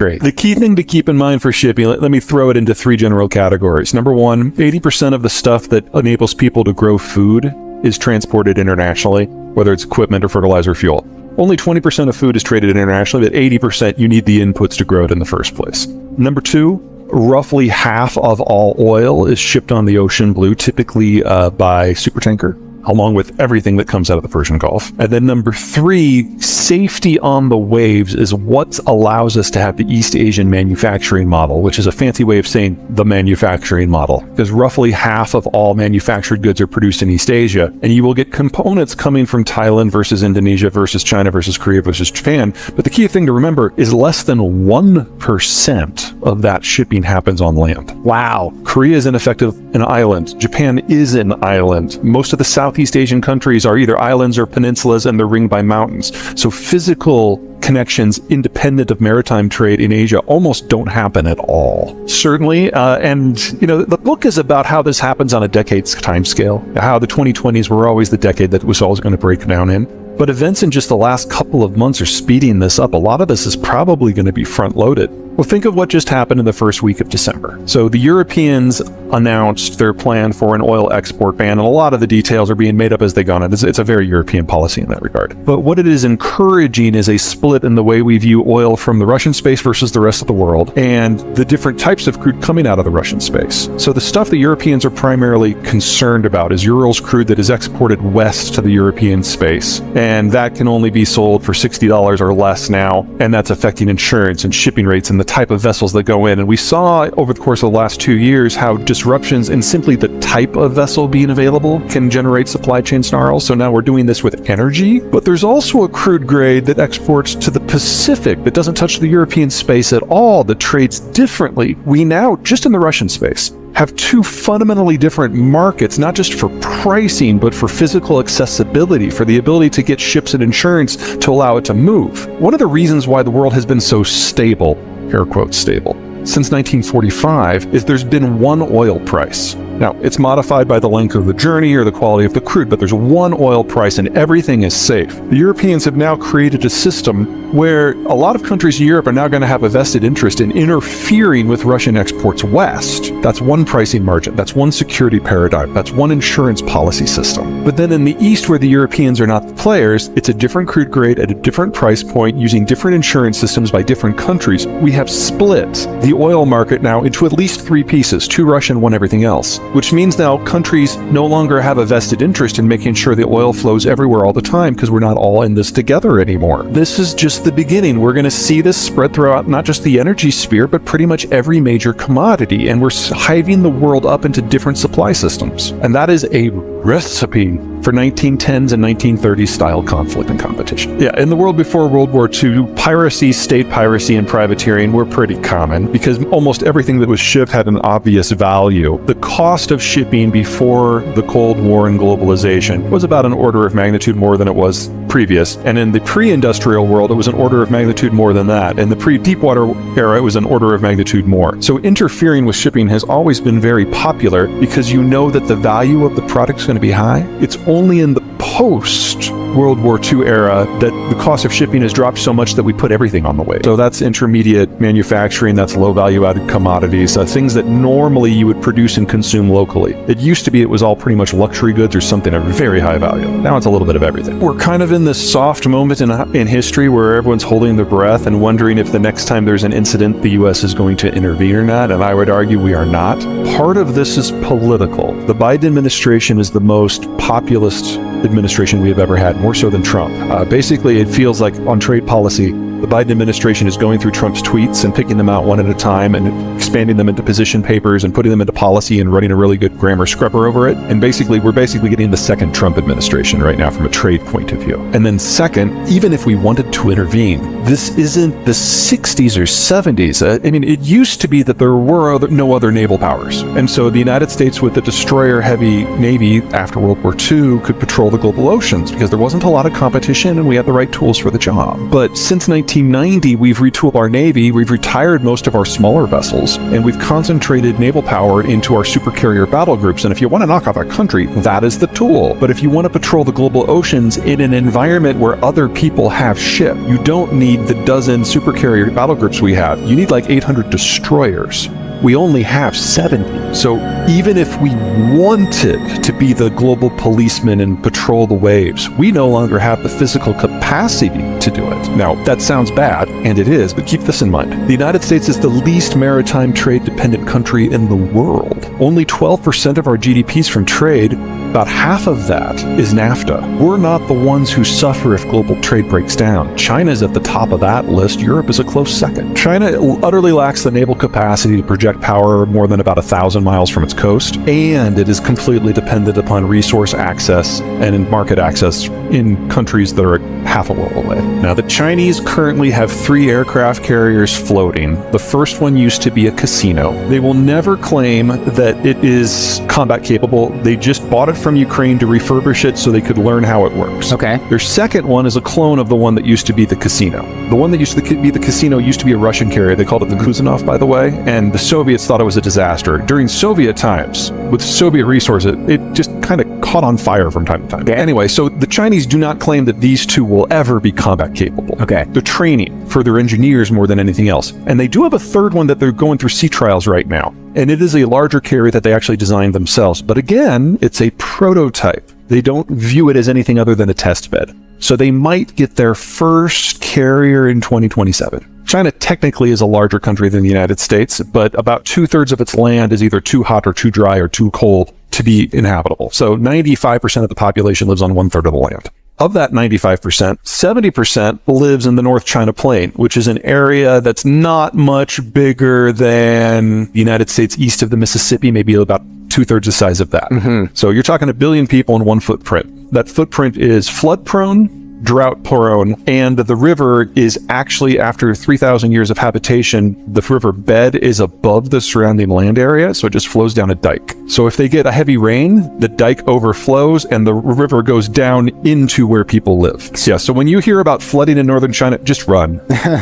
Great. The key thing to keep in mind for shipping, let me throw it into 3 general categories. Number 1, 80% of the stuff that enables people to grow food is transported internationally, whether it's equipment or fertilizer or fuel. Only 20% of food is traded internationally, but 80% you need the inputs to grow it in the first place. Number 2, roughly half of all oil is shipped on the ocean blue, typically by supertanker, along with everything that comes out of the Persian Gulf. And then number 3, safety on the waves is what allows us to have the East Asian manufacturing model, which is a fancy way of saying the manufacturing model, because roughly half of all manufactured goods are produced in East Asia, and you will get components coming from Thailand versus Indonesia versus China versus Korea versus Japan. But the key thing to remember is less than 1% of that shipping happens on land. Wow. Korea is in effect an island. Japan is an island. Most of the Southeast Asian countries are either islands or peninsulas, and they're ringed by mountains. So physical connections independent of maritime trade in Asia almost don't happen at all. Certainly, and the book is about how this happens on a decade's time scale, how the 2020s were always the decade that was always going to break down in. But events in just the last couple of months are speeding this up. A lot of this is probably going to be front-loaded. Well, think of what just happened in the first week of December. So the Europeans announced their plan for an oil export ban, and a lot of the details are being made up as they go on. It's a very European policy in that regard. But what it is encouraging is a split in the way we view oil from the Russian space versus the rest of the world, and the different types of crude coming out of the Russian space. So the stuff the Europeans are primarily concerned about is Urals crude that is exported west to the European space, and that can only be sold for $60 or less now, and that's affecting insurance and shipping rates and the type of vessels that go in. And we saw over the course of the last 2 years how disruptions in simply the type of vessel being available can generate supply chain snarls. So now we're doing this with energy, but there's also a crude grade that exports to the Pacific that doesn't touch the European space at all, that trades differently. We now, just in the Russian space, have 2 fundamentally different markets, not just for pricing, but for physical accessibility, for the ability to get ships and insurance to allow it to move. One of the reasons why the world has been so stable, air quotes stable, since 1945 is there's been one oil price. Now, it's modified by the length of the journey or the quality of the crude, but there's one oil price and everything is safe. The Europeans have now created a system where a lot of countries in Europe are now going to have a vested interest in interfering with Russian exports west. That's one pricing margin. That's one security paradigm. That's one insurance policy system. But then in the east, where the Europeans are not the players, it's a different crude grade at a different price point using different insurance systems by different countries. We have split the oil market now into at least 3 pieces, 2 Russian, 1 everything else, which means now countries no longer have a vested interest in making sure the oil flows everywhere all the time, because we're not all in this together anymore. This is just the beginning. We're going to see this spread throughout not just the energy sphere, but pretty much every major commodity, and we're hiving the world up into different supply systems. And that is a recipe for 1910s and 1930s style conflict and competition. Yeah, in the world before World War II, piracy, state piracy, and privateering were pretty common because almost everything that was shipped had an obvious value. The cost of shipping before the Cold War and globalization was about an order of magnitude more than it was previous. And in the pre-industrial world, it was an order of magnitude more than that. In the pre-deepwater era, it was an order of magnitude more. So interfering with shipping has always been very popular because you know that the value of the product is going to be high. It's only in the post-World War II era that the cost of shipping has dropped so much that we put everything on the way. So that's intermediate manufacturing, that's low value-added commodities, things that normally you would produce and consume locally. It used to be it was all pretty much luxury goods or something of very high value. Now it's a little bit of everything. We're kind of in this soft moment in history where everyone's holding their breath and wondering if the next time there's an incident, the U.S. is going to intervene or not, and I would argue we are not. Part of this is political. The Biden administration is the most populist administration we have ever had, more so than Trump. Basically, it feels like on trade policy, the Biden administration is going through Trump's tweets and picking them out one at a time and expanding them into position papers and putting them into policy and running a really good grammar scrubber over it. And we're basically getting the second Trump administration right now from a trade point of view. And then second, even if we wanted to intervene, this isn't the 60s or 70s. I mean, it used to be that there were no other naval powers. And so the United States with the destroyer-heavy Navy after World War II could patrol the global oceans because there wasn't a lot of competition and we had the right tools for the job. But since 19 1990, we've retooled our Navy, we've retired most of our smaller vessels, and we've concentrated naval power into our supercarrier battle groups. And if you want to knock off a country, that is the tool. But if you want to patrol the global oceans in an environment where other people have ship, you don't need the dozen supercarrier battle groups we have. You need like 800 destroyers. We only have 70. So even if we wanted to be the global policeman and patrol the waves, we no longer have the physical capacity to do it. Now, that sounds bad, and it is, but keep this in mind. The United States is the least maritime trade-dependent country in the world. Only 12% of our GDP is from trade. About half of that is NAFTA. We're not the ones who suffer if global trade breaks down. China's at the top of that list. Europe is a close second. China utterly lacks the naval capacity to project power more than about 1,000 miles from its coast, and it is completely dependent upon resource access and market access in countries that are half a world away. Now, the Chinese currently have 3 aircraft carriers floating. The first one used to be a casino. They will never claim that it is combat capable. They just bought it from Ukraine to refurbish it so they could learn how it works. Okay. Their second one is a clone of the one that used to be the casino. The one that used to be the casino used to be a Russian carrier. They called it the Kuzanov, by the way, and the Soviets thought it was a disaster. During Soviet times, with Soviet resources, it just kind of caught on fire from time to time. Okay. Anyway, so the Chinese do not claim that these two will ever be combat capable. Okay. They're training for their engineers more than anything else. And they do have a third one that they're going through sea trials right now. And it is a larger carrier that they actually designed themselves. But again, it's a prototype. They don't view it as anything other than a test bed. So they might get their first carrier in 2027. China technically is a larger country than the United States, but about 2/3 of its land is either too hot or too dry or too cold to be inhabitable. So 95% of the population lives on 1/3 of the land. Of that 95%, 70% lives in the North China Plain, which is an area that's not much bigger than the United States east of the Mississippi, maybe about 2/3 the size of that. So you're talking 1 billion people in one footprint. That footprint is flood prone, drought prone, and the river is actually, after 3,000 years of habitation, the river bed is above the surrounding land area, so it just flows down a dike. So if they get a heavy rain, the dike overflows and the river goes down into where people live. Yeah, so when you hear about flooding in northern China, just run.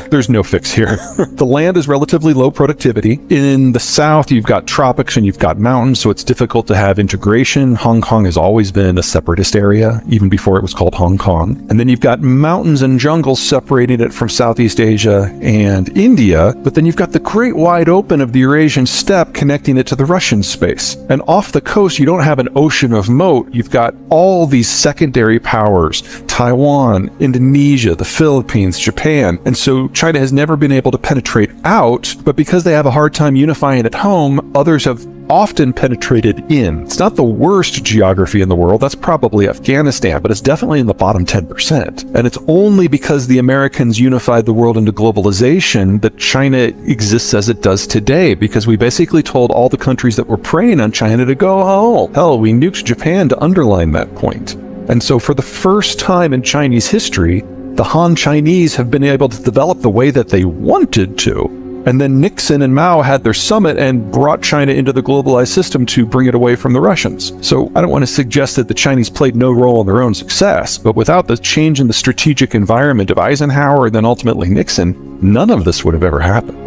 There's no fix here. The land is relatively low productivity. In the south, you've got tropics and you've got mountains, so it's difficult to have integration. Hong Kong has always been a separatist area, even before it was called Hong Kong. And then you've got mountains and jungles separating it from Southeast Asia and India, but then you've got the great wide open of the Eurasian steppe connecting it to the Russian space. And off the coast, you don't have an ocean of moat. You've got all these secondary powers, Taiwan, Indonesia, the Philippines, Japan. And so China has never been able to penetrate out, but because they have a hard time unifying at home, others have often penetrated in. It's not the worst geography in the world. That's probably Afghanistan, but it's definitely in the bottom 10%. And it's only because the Americans unified the world into globalization that China exists as it does today, because we basically told all the countries that were preying on China to go home. Hell, we nuked Japan to underline that point. And so for the first time in Chinese history, the Han Chinese have been able to develop the way that they wanted to. And then Nixon and Mao had their summit and brought China into the globalized system to bring it away from the Russians. So I don't want to suggest that the Chinese played no role in their own success, but without the change in the strategic environment of Eisenhower and then ultimately Nixon, none of this would have ever happened.